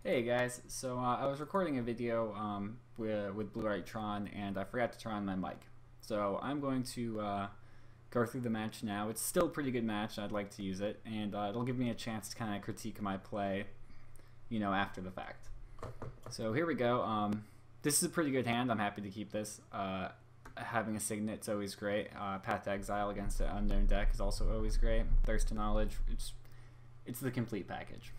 Hey guys, so I was recording a video with Blue Tron and I forgot to turn on my mic. So I'm going to go through the match now. It's still a pretty good match, I'd like to use it, and it'll give me a chance to kind of critique my play, you know, after the fact. So here we go. This is a pretty good hand, I'm happy to keep this. Having a Signet's always great. Path to Exile against an unknown deck is also always great. Thirst to Knowledge, it's the complete package.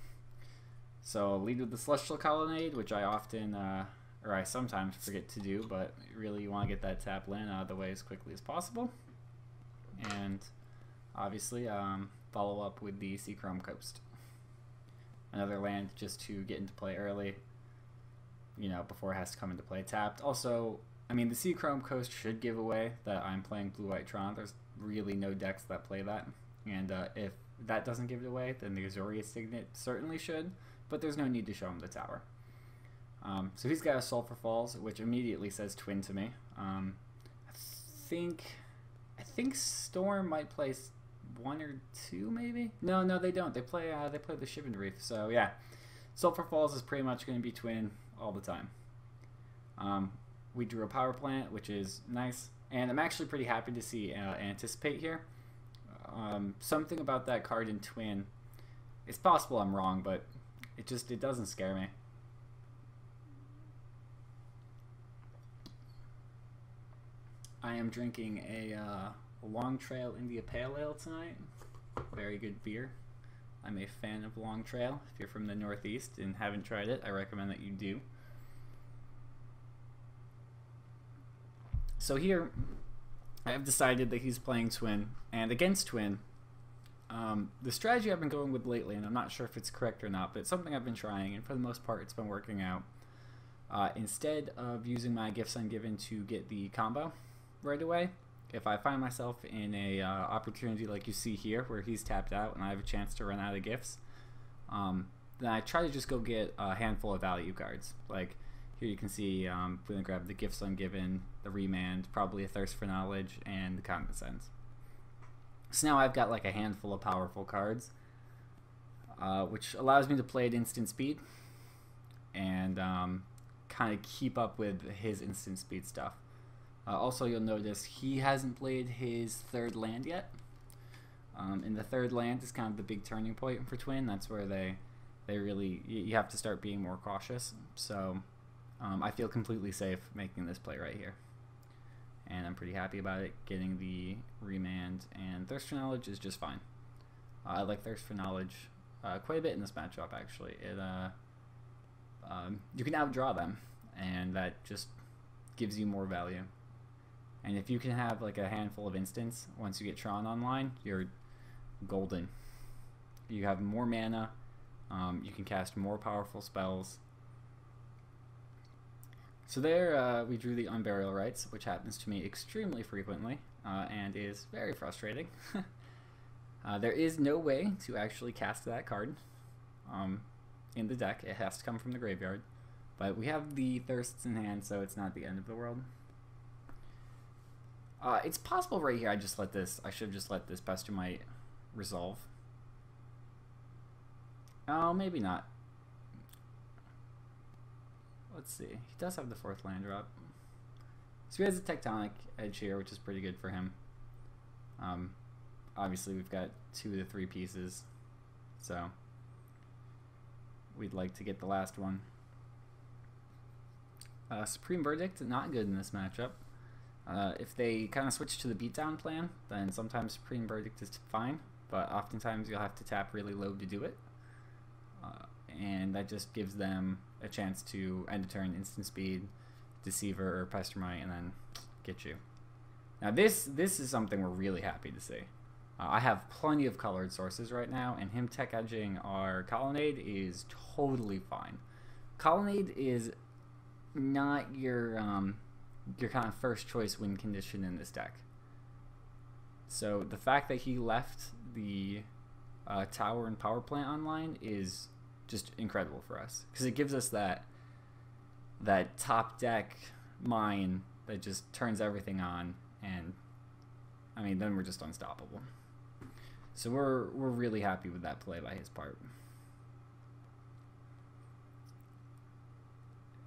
So I'll lead with the Celestial Colonnade, which I often, or I sometimes forget to do, but really you want to get that tap land out of the way as quickly as possible. And obviously follow up with the Seachrome Coast. Another land just to get into play early, you know, before it has to come into play tapped. Also, I mean, the Seachrome Coast should give away that I'm playing Blue-White Tron. There's really no decks that play that. And if that doesn't give it away, then the Azorius Signet certainly should. But there's no need to show him the tower. So he's got a Sulphur Falls, which immediately says Twin to me. I think Storm might play one or two, maybe. No, they don't. They play the Shivan Reef. So yeah, Sulphur Falls is pretty much going to be Twin all the time. We drew a Power Plant, which is nice, and I'm actually pretty happy to see Anticipate here. Something about that card in Twin. It's possible I'm wrong, but it doesn't scare me. I am drinking a Long Trail India Pale Ale tonight. Very good beer. I'm a fan of Long Trail. If you're from the Northeast and haven't tried it, I recommend that you do. So here, I have decided that he's playing Twin, and against Twin, the strategy I've been going with lately, and I'm not sure if it's correct or not, but it's something I've been trying, and for the most part it's been working out. Instead of using my Gifts Ungiven to get the combo right away, if I find myself in a opportunity like you see here, where he's tapped out and I have a chance to run out of gifts, then I try to just go get a handful of value cards. Like here you can see I'm going to grab the Gifts Ungiven, the Remand, probably a Thirst for Knowledge, and the Common Sense. So now I've got like a handful of powerful cards, which allows me to play at instant speed and kind of keep up with his instant speed stuff. Also, you'll notice he hasn't played his third land yet. And the third land is kind of the big turning point for Twin. That's where they really, you have to start being more cautious. So I feel completely safe making this play right here. And I'm pretty happy about it. Getting the Remand and Thirst for Knowledge is just fine. I like Thirst for Knowledge quite a bit in this matchup, actually. You can outdraw them, and that just gives you more value. And if you can have like a handful of instants once you get Tron online, you're golden. You have more mana, you can cast more powerful spells. So there we drew the Unburial Rites, which happens to me extremely frequently and is very frustrating. There is no way to actually cast that card in the deck. It has to come from the graveyard. But we have the Thirsts in hand, so it's not the end of the world. It's possible right here I should have just let this Pestermite resolve. Oh, maybe not. Let's see. He does have the fourth land drop. So he has a Tectonic Edge here, which is pretty good for him. Obviously, we've got 2 of the 3 pieces, so we'd like to get the last one. Supreme Verdict, not good in this matchup. If they kind of switch to the beatdown plan, then sometimes Supreme Verdict is fine, but oftentimes you'll have to tap really low to do it. And that just gives them a chance to end a turn, instant speed, Deceiver or Pestermite, and then get you. Now this is something we're really happy to see. I have plenty of colored sources right now, and him tech edging our Colonnade is totally fine. Colonnade is not your kind of first choice win condition in this deck. So the fact that he left the tower and power plant online is just incredible for us, because it gives us that top deck mine that just turns everything on, and I mean then we're just unstoppable. So we're really happy with that play by his part.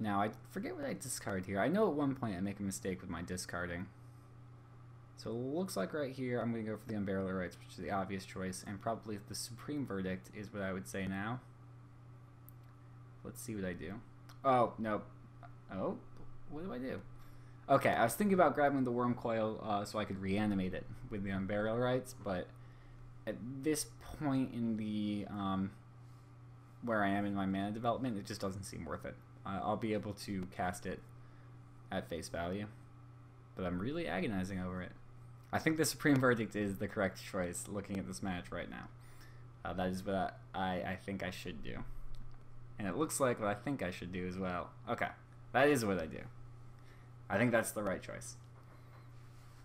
Now, I forget what I discard here. I know at one point I make a mistake with my discarding. So it looks like right here I'm going to go for the Unbearable Rights, which is the obvious choice, and probably the Supreme Verdict is what I would say now. Let's see what I do. Oh, nope. Oh, what do I do? Okay, I was thinking about grabbing the Worm Coil so I could reanimate it with the Unbearable Rights, but at this point in the where I am in my mana development, it just doesn't seem worth it. I'll be able to cast it at face value, but I'm really agonizing over it. I think the Supreme Verdict is the correct choice looking at this match right now. That is what I think I should do. And it looks like what I think I should do as well. Okay, that is what I do. I think that's the right choice.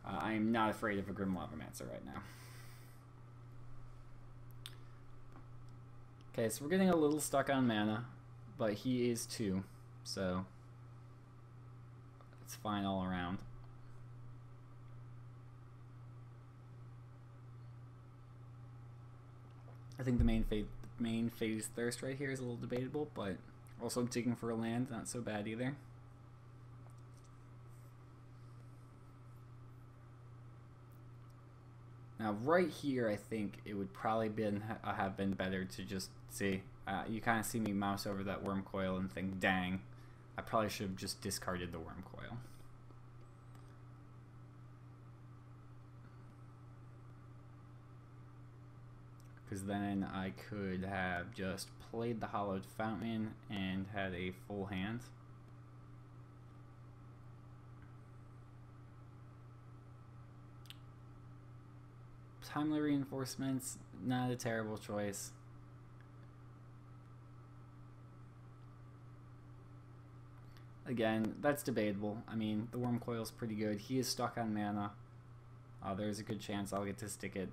I am not afraid of a Grim Lavamancer right now. Okay, so we're getting a little stuck on mana, but he is too, so it's fine all around. I think the main phase Thirst right here is a little debatable, but also digging for a land, not so bad either. Now right here, I think it would probably have been better to just see. You kind of see me mouse over that Worm Coil and think, dang, I probably should have just discarded the Worm Coil. Because then I could have just played the Hollowed Fountain and had a full hand. Timely Reinforcements, not a terrible choice. Again, that's debatable. I mean, the Worm Coil's pretty good. He is stuck on mana. There's a good chance I'll get to stick it.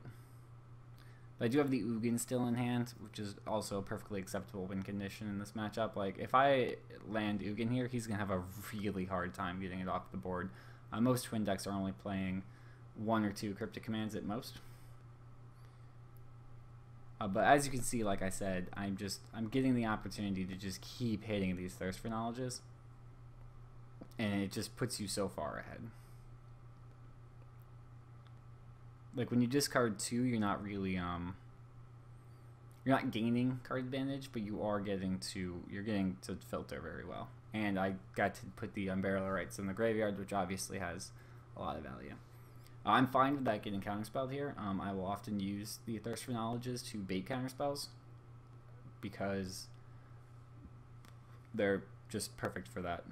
But I do have the Ugin still in hand, which is also a perfectly acceptable win condition in this matchup. Like, if I land Ugin here, he's going to have a really hard time getting it off the board. Most Twin decks are only playing 1 or 2 Cryptic Commands at most. But as you can see, like I said, I'm getting the opportunity to just keep hitting these Thirst for Knowledges. And it just puts you so far ahead. Like when you discard 2, you're not really you're not gaining card advantage, but you're getting to filter very well. And I got to put the Unbearable Rights in the graveyard, which obviously has a lot of value. I'm fine with that getting counterspelled here. I will often use the Thirst for Knowledges to bait counterspells because they're just perfect for that.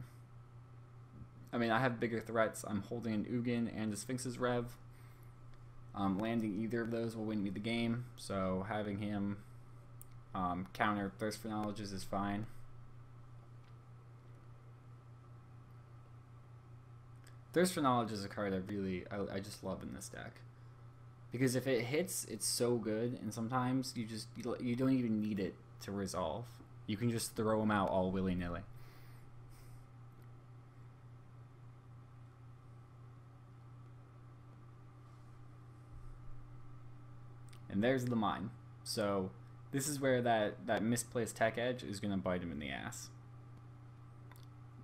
I mean, I have bigger threats. I'm holding an Ugin and a Sphinx's Rev. Landing either of those will win me the game, so having him counter Thirst for Knowledges is fine. Thirst for Knowledge is a card I just love in this deck. Because if it hits, it's so good, and sometimes you don't even need it to resolve. You can just throw them out all willy-nilly. And there's the mine. So this is where that misplaced Tech Edge is going to bite him in the ass.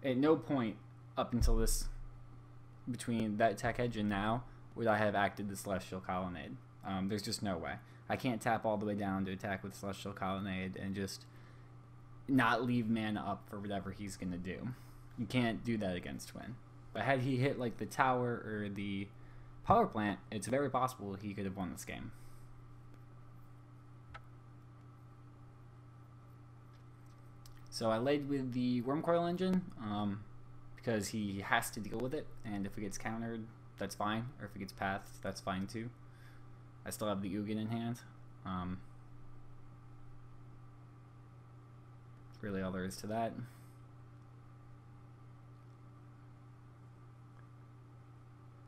At no point up until this, between that Tech Edge and now, would I have acted the Celestial Colonnade. There's just no way. I can't tap all the way down to attack with Celestial Colonnade and just not leave mana up for whatever he's going to do. You can't do that against Twin. But had he hit like the tower or the power plant, it's very possible he could have won this game. So I laid with the Worm Coil Engine because he has to deal with it, and if it gets countered, that's fine, or if it gets pathed, that's fine too. I still have the Ugin in hand. Really all there is to that.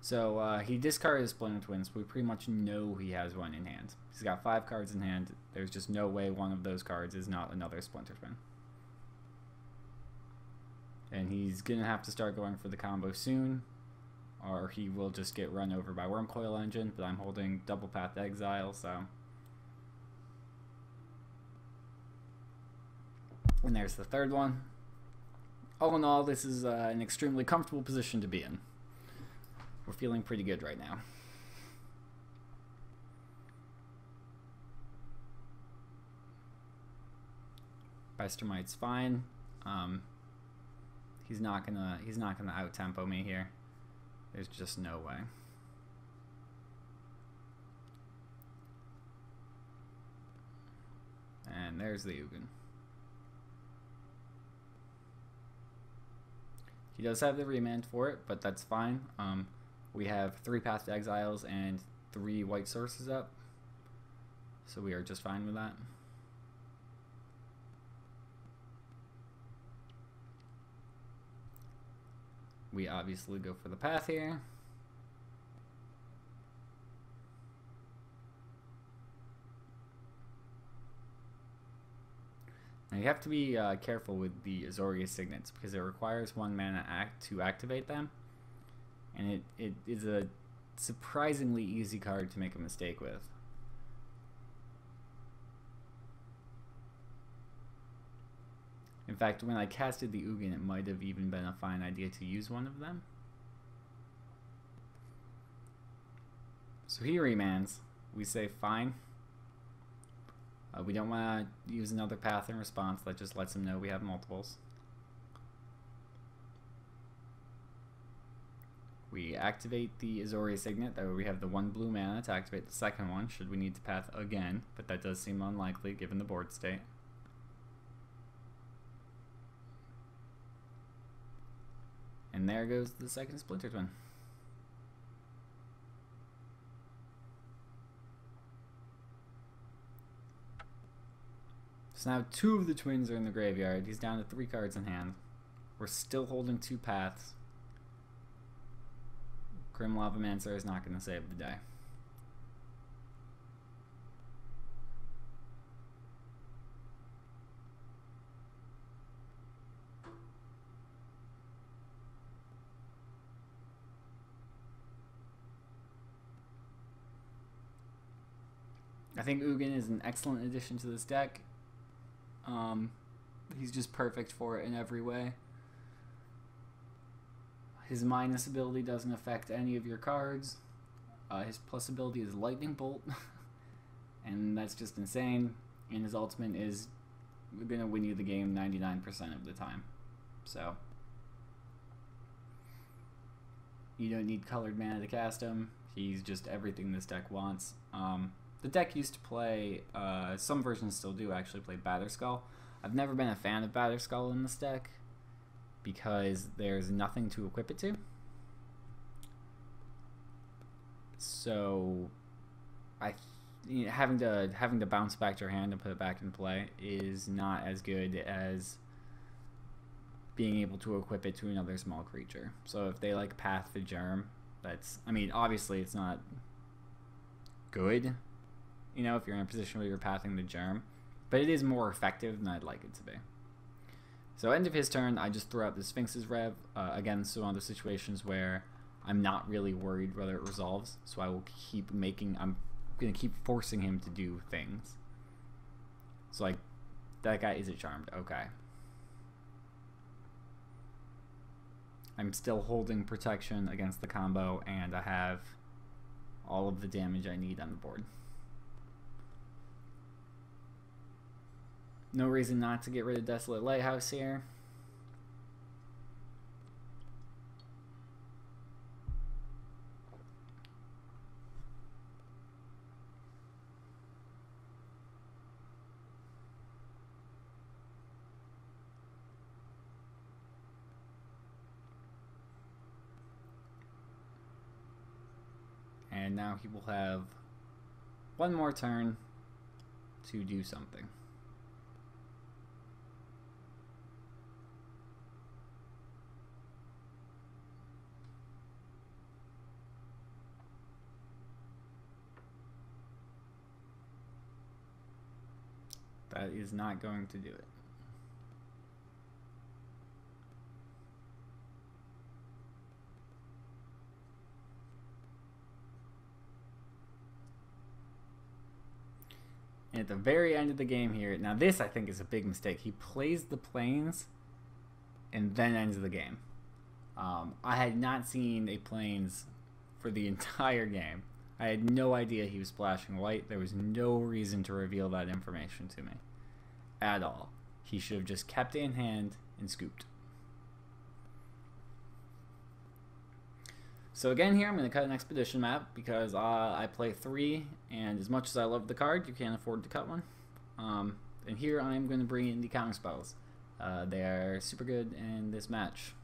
So he discarded his Splendid Twins, so we pretty much know he has one in hand. He's got 5 cards in hand. There's just no way one of those cards is not another Splinter Twin. And he's going to have to start going for the combo soon, or he will just get run over by Worm Coil Engine, but I'm holding Double Path Exile, so... And there's the third one. all in all, this is an extremely comfortable position to be in. We're feeling pretty good right now. Bystermite's fine. He's not gonna out tempo me here. There's just no way. And there's the Ugin. He does have the remand for it, but that's fine. We have 3 Path to Exiles and 3 white sources up, so we are just fine with that. We obviously go for the path here. Now you have to be careful with the Azorius Signets because it requires 1 mana to activate them, and it is a surprisingly easy card to make a mistake with. In fact, when I casted the Ugin, it might have even been a fine idea to use one of them. So he remands. We say fine. We don't want to use another path in response. That just lets him know we have multiples. We activate the Azorius Signet. That way we have the 1 blue mana to activate the second one should we need to path again, but that does seem unlikely given the board state. And there goes the second Splinter Twin. So now 2 of the twins are in the graveyard. He's down to 3 cards in hand. We're still holding 2 paths. Grim Lavamancer is not going to save the day. I think Ugin is an excellent addition to this deck. He's just perfect for it in every way. His minus ability doesn't affect any of your cards. His plus ability is Lightning Bolt, and that's just insane. And his ultimate is going to win you the game 99% of the time. So you don't need colored mana to cast him. He's just everything this deck wants. The deck used to play, some versions still do actually play Batterskull. I've never been a fan of Batterskull in this deck because there's nothing to equip it to. So having to bounce back to your hand and put it back in play is not as good as being able to equip it to another small creature. So if they like Path to Germ, that's, I mean, obviously it's not good, you know, if you're in a position where you're pathing the Germ, but it is more effective than I'd like it to be. So end of his turn, I just throw out the Sphinx's Rev. Again, so one of the situations where I'm not really worried whether it resolves, so I will keep making, I'm going to keep forcing him to do things. So like, that guy, is it charmed? Okay. I'm still holding protection against the combo, and I have all of the damage I need on the board. No reason not to get rid of Desolate Lighthouse here. And now he will have one more turn to do something. That is not going to do it. And at the very end of the game here, now this I think is a big mistake. He plays the planes and then ends the game. I had not seen a plains for the entire game. I had no idea he was splashing white. There was no reason to reveal that information to me at all. He should have just kept it in hand and scooped. So again here, I'm going to cut an expedition map because I play 3, and as much as I love the card, you can't afford to cut one. And here I'm going to bring in the counter spells. They are super good in this match.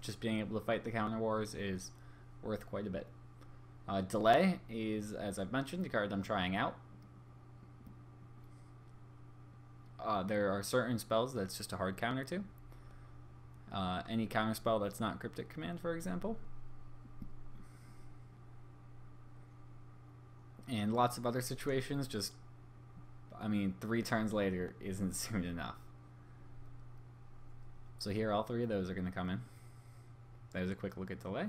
Just being able to fight the counter wars is worth quite a bit. Delay is, as I've mentioned, the card I'm trying out. There are certain spells that's just a hard counter to. Any counter spell that's not Cryptic Command, for example. And lots of other situations, just, I mean, 3 turns later isn't soon enough. So here, all 3 of those are going to come in. There's a quick look at delay.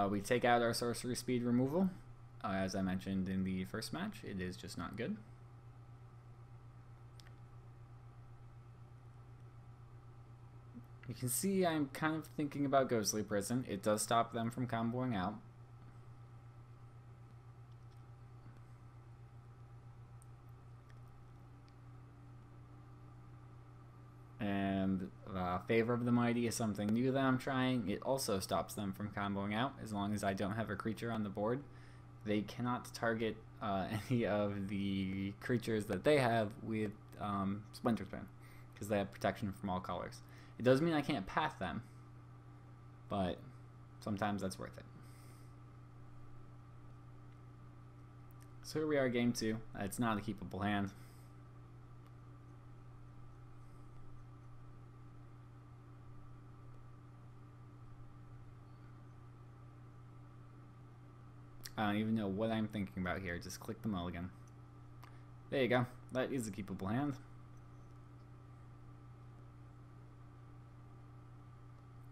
We take out our sorcery speed removal. As I mentioned in the first match, it is just not good. You can see I'm kind of thinking about Ghostly Prison. It does stop them from comboing out. And Favor of the Mighty is something new that I'm trying. It also stops them from comboing out as long as I don't have a creature on the board. They cannot target any of the creatures that they have with Splinter Spin because they have protection from all colors. It does mean I can't path them, but sometimes that's worth it. So here we are, game 2. It's not a keepable hand. I don't even know what I'm thinking about here. Just click the mulligan. There you go. That is a keepable hand.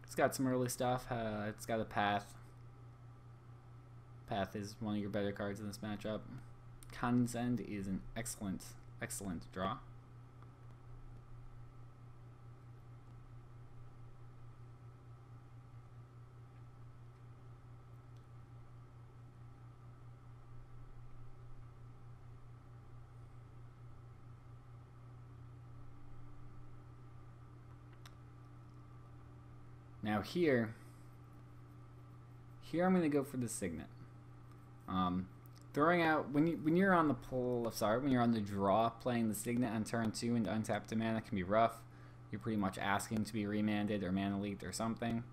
It's got some early stuff. It's got a path. Path is one of your better cards in this matchup. Condescend is an excellent, excellent draw. Now here I'm going to go for the Signet. Throwing out when you're on the when you're on the draw, playing the Signet on turn 2 and untapped a mana can be rough. You're pretty much asking to be remanded or mana leaked or something.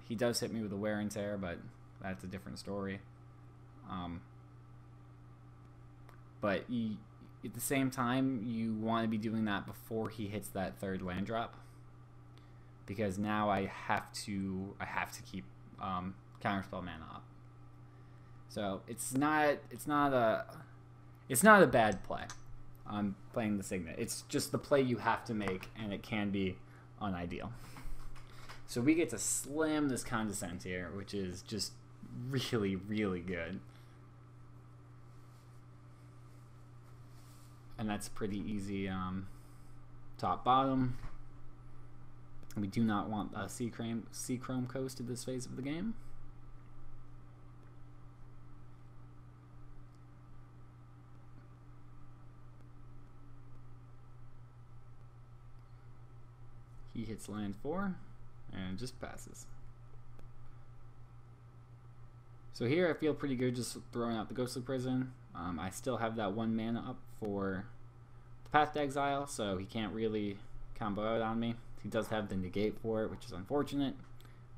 He does hit me with a Wear and Tear, but that's a different story. But at the same time, you want to be doing that before he hits that 3rd land drop, because now I have to keep counterspell mana up. So it's not a bad play. I'm playing the Signet. It's just the play you have to make, and it can be unideal. So we get to slam this Condescend here, which is just really, really good. And that's pretty easy top bottom. We do not want a Sea-Chrome Coast at this phase of the game. He hits land 4 and just passes. So here I feel pretty good just throwing out the Ghostly Prison. I still have that 1 mana up for the Path to Exile, so he can't really combo out on me. He does have the negate for it, which is unfortunate.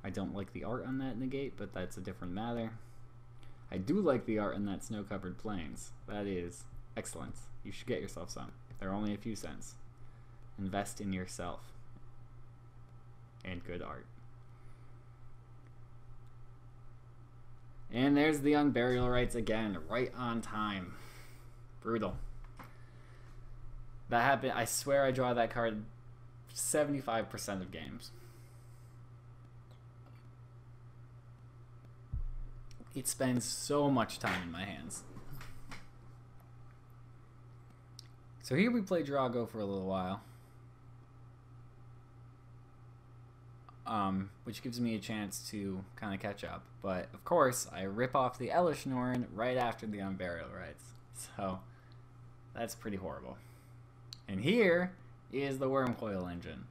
I don't like the art on that negate, but that's a different matter. I do like the art on that Snow-Covered Plains. That is excellent. You should get yourself some. They're only a few cents. Invest in yourself. And good art. And there's the Unburial Rites again, right on time. Brutal. That happened. I swear I draw that card 75% of games. It spends so much time in my hands. So here we play Drago for a little while. Which gives me a chance to kind of catch up. But, of course, I rip off the Elishnorn right after the Unburial Rites. So, that's pretty horrible. And here is the Wormcoil Engine.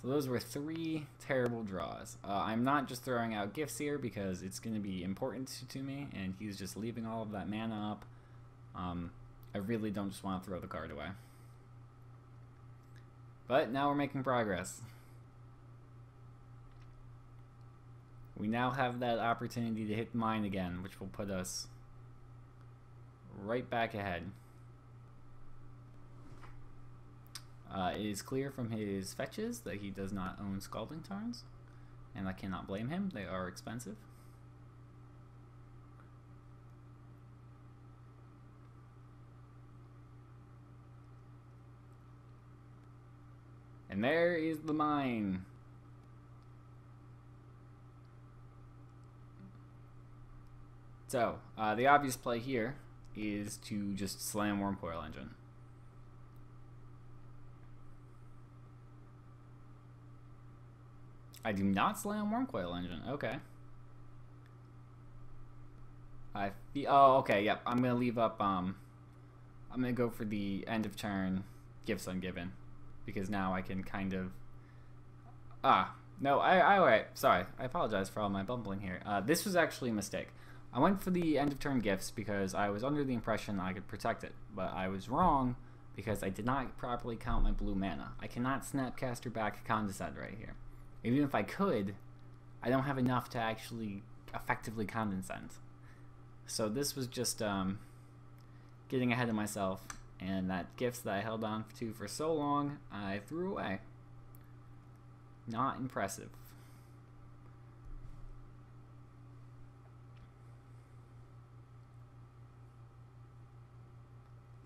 So those were 3 terrible draws. I'm not just throwing out gifts here because it's going to be important to me, and he's just leaving all of that mana up. I really don't just want to throw the card away. But now we're making progress. We now have that opportunity to hit mine again, which will put us right back ahead. It is clear from his fetches that he does not own Scalding Tarns, and I cannot blame him. They are expensive. And there is the mine. So, the obvious play here is to just slam Wormcoil Engine. I do not slam Wormcoil Engine. Okay. Oh, okay, yep. I'm gonna leave up, I'm gonna go for the end of turn Gifts Ungiven. Because now I can kind of... No, alright, sorry. I apologize for all my bumbling here. This was actually a mistake. I went for the end of turn gifts because I was under the impression I could protect it. But I was wrong because I did not properly count my blue mana. I cannot Snapcaster back Condescend right here. Even if I could, I don't have enough to actually effectively Condescend. So this was just getting ahead of myself, and that gifts that I held on to for so long, I threw away. Not impressive.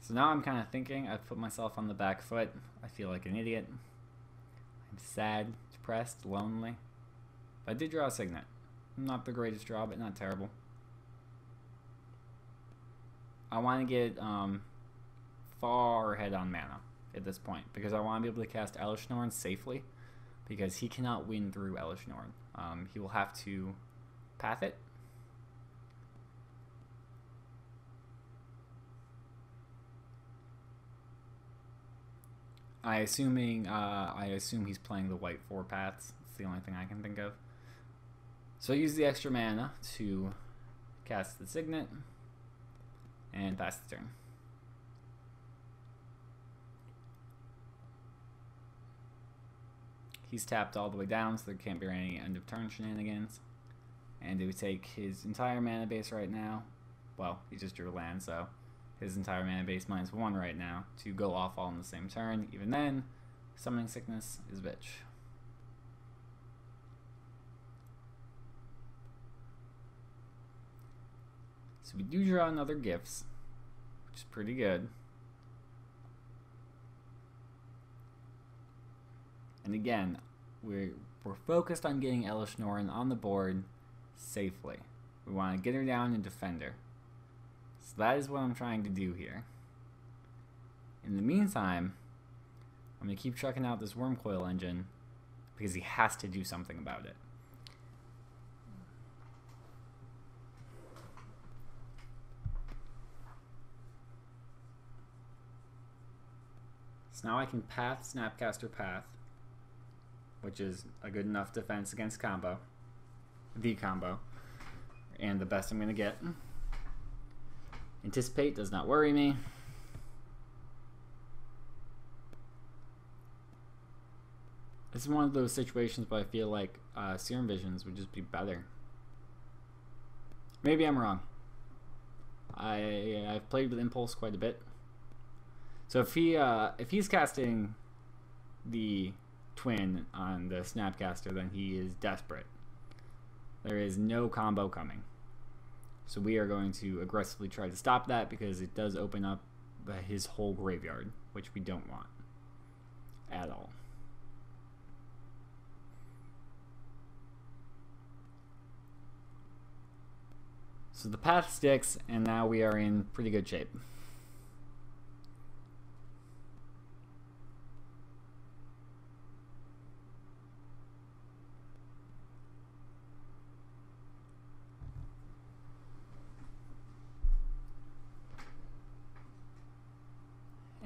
So now I'm kind of thinking I've put myself on the back foot. I feel like an idiot. I'm sad, depressed, lonely. But I did draw a Signet. Not the greatest draw, but not terrible. I want to get far ahead on mana at this point because I want to be able to cast Elishnorn safely because he cannot win through Elishnorn. He will have to path it. I assume he's playing the white 4 paths. It's the only thing I can think of. So I use the extra mana to cast the Signet and pass the turn. He's tapped all the way down, so there can't be any end of turn shenanigans. And it would take his entire mana base right now. Well, he just drew a land, so his entire mana base -1 right now to go off all in the same turn. Even then, Summoning Sickness is bitch. So we do draw another Gifts, which is pretty good. And again, we're focused on getting Elishnorn on the board safely. We want to get her down and defend her. So that is what I'm trying to do here. In the meantime, I'm going to keep checking out this Wormcoil Engine because he has to do something about it. So now I can path Snapcaster Path, which is a good enough defense against combo. The combo. And the best I'm going to get. Anticipate does not worry me. This is one of those situations where I feel like Serum Visions would just be better. Maybe I'm wrong. I've played with Impulse quite a bit. So if he's casting the Twin on the Snapcaster, then he is desperate. There is no combo coming. So we are going to aggressively try to stop that because it does open up his whole graveyard, which we don't want at all. So the path sticks, and now we are in pretty good shape.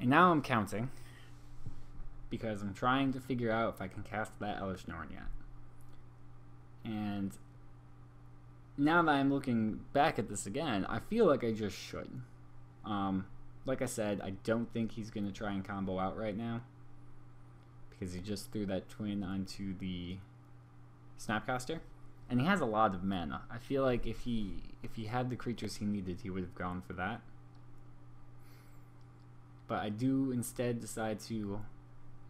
And now I'm counting, because I'm trying to figure out if I can cast that Hellish Norn yet. And now that I'm looking back at this again, I feel like I just should. Like I said, I don't think he's going to try and combo out right now, because he just threw that twin onto the Snapcaster. And he has a lot of mana. I feel like if he had the creatures he needed, he would have gone for that. But I do instead decide to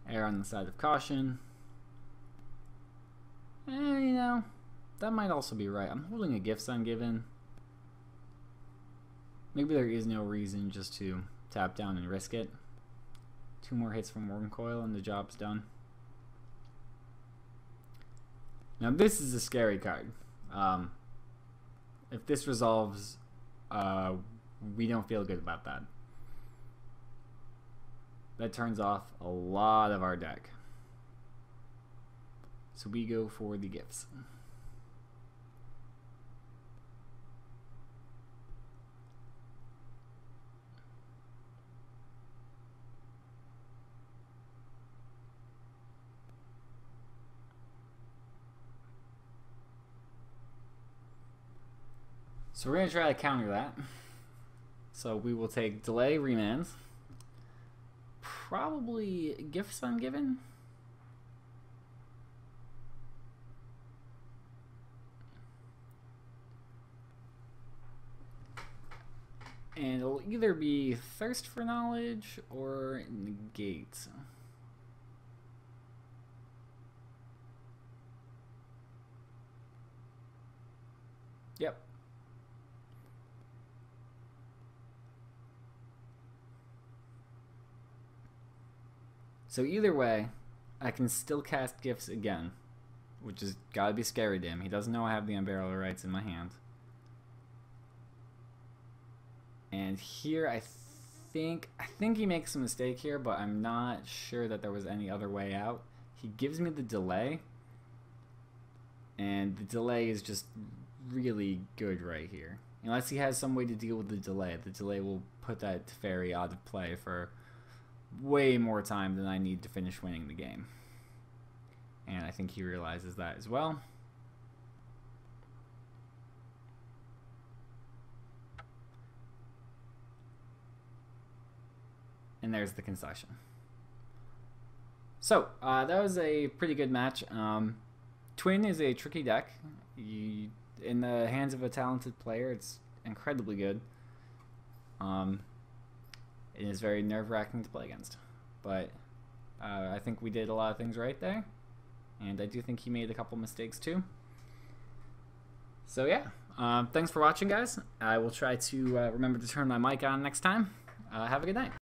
err on the side of caution. And, you know, that might also be right. I'm holding a Gifts Ungiven. Maybe there is no reason just to tap down and risk it. 2 more hits from Wormcoil and the job's done. Now this is a scary card. If this resolves, we don't feel good about that. That turns off a lot of our deck. So we go for the gifts. So we're going to try to counter that. So we will take delay remands. Probably Gifts Ungiven. And it'll either be Thirst for Knowledge or Negate. Yep. So either way, I can still cast Gifts again, which has gotta be scary to him. He doesn't know I have the Unbearable Rights in my hand. And here I think he makes a mistake here, but I'm not sure that there was any other way out. He gives me the delay, and the delay is just really good right here. Unless he has some way to deal with the delay will put that Teferi out of play for way more time than I need to finish winning the game. And I think he realizes that as well. And there's the concession. So, that was a pretty good match. Twin is a tricky deck. In the hands of a talented player, it's incredibly good. It is very nerve-wracking to play against. But I think we did a lot of things right there. And I do think he made a couple mistakes too. So yeah, thanks for watching, guys. I will try to remember to turn my mic on next time. Have a good night.